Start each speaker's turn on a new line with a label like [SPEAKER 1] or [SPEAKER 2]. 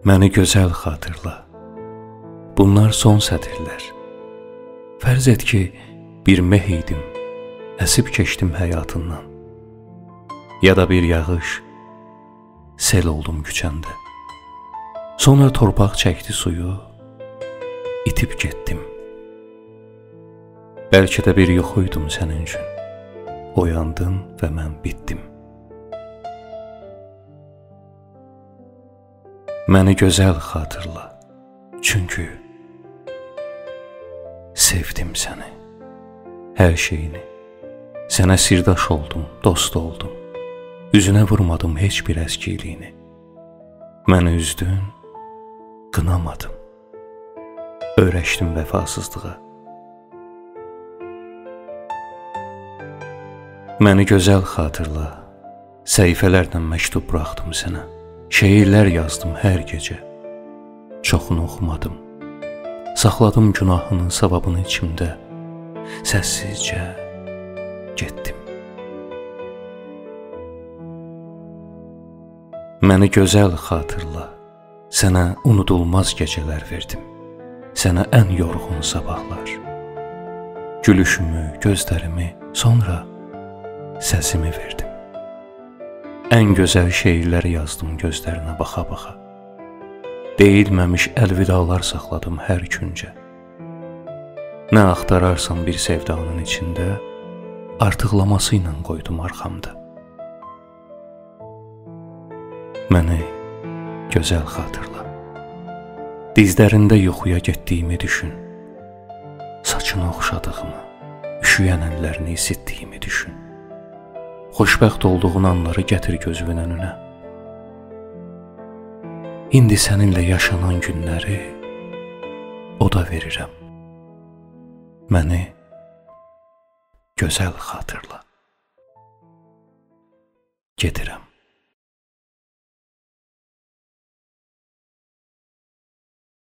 [SPEAKER 1] Məni gözəl xatırla. Bunlar son sətirlər. Fərz et ki, bir meh idim, əsib keçdim həyatından. Ya da bir yağış, sel oldum küçəndə. Sonra torpaq çəkdi suyu, itib getdim. Bəlkə də bir yuxuydum sənin üçün. Oyandın və mən bitdim. Məni gözəl xatırla, çünki sevdim səni, hər şeyini. Sənə sirdaş oldum, dost oldum. Üzünə vurmadım heç bir əskiliyini. Məni üzdün, qınamadım. Öyrəşdim vəfasızlığa. Məni gözəl xatırla, səhifələrlə məktub buraxdım sənə. Şeirlər yazdım hər gecə. Çoxunu oxumadım. Saxladım günahının savabını içimdə. Səssizcə getdim. Məni gözəl xatırla, sənə unudulmaz gecələr verdim. Sənə ən yorğun sabahlar. Gülüşümü, gözlərimi, sonra səsimi verdim. Ən gözəl şeirləri yazdım gözlərinə baxa-baxa. Deyilməmiş əlvidalar saxladım hər küncə. Nə axtararsan bir sevdanın içində, artıqlaması ilə qoydum arxamda. Məni gözəl xatırla. Dizlərində yuxuya getdiyimi düşün. Saçını oxşadığımı, üşüyən əllərini isitdiyimi düşün. Xoşbəxt olduğun anları gətir gözünün önünə. İndi səninlə yaşanan günləri oda verirəm. Məni gözəl xatırla. Gedirəm.